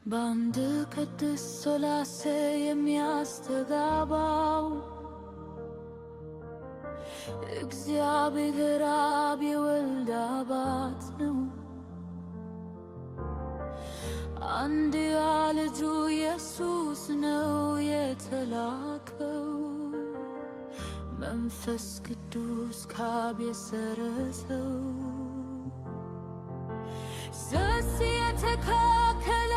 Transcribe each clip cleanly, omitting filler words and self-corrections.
በአንድ ቅዱስ ሥላሴ የሚያስተጋባው እግዚአብሔር አብ የወልድ አባት ነው። አንድያ ልጁ ኢየሱስ ነው የተላከው። መንፈስ ቅዱስ ከአብ የሰረጸው ዘዚህ የተካከለ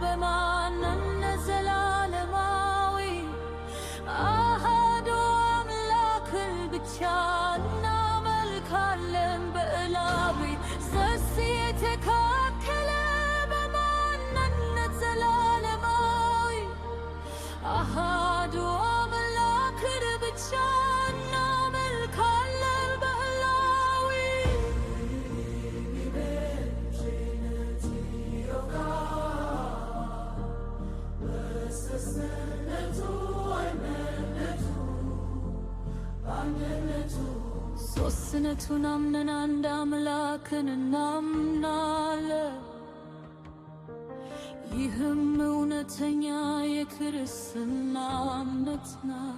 በማንነት ዘላለማዊ አሐዱ አምላክን ብቻ እናመልካለን በእላዊ ዘዚህ የተካከለ በማንነት ዘላለማዊ አሐዱ አምላክን ብቻ እናመልካለን በእላዊ ሦስትነቱን አምነን አንድ አምላክን እናምናለን። ይህም እውነተኛ የክርስትና እምነት ነው።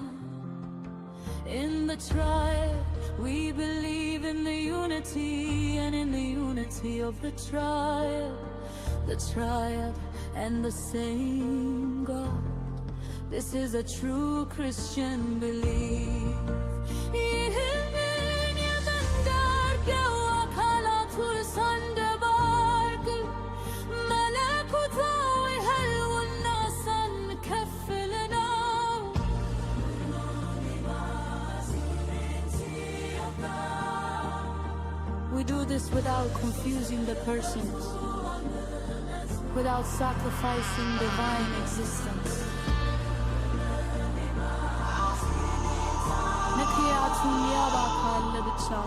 In the tribe we believe in the unity, and in the unity of the tribe and the same God. This is a true Christian belief. ይህንን የምንዳርገው አካላቱ ሳንደባርቅ መለኮታዊ ሕልውና ሳንከፍል ነው። We do this without confusing the persons, without sacrificing divine existence. ምክንያቱም ያብ አካል ለብቻው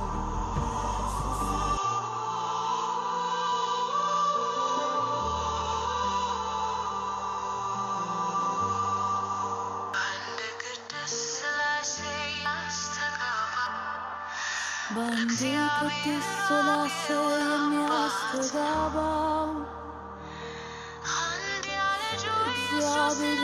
በአንድ ቅዱስ ሥላሴ የሚያስተጋባው እግዚአብሔር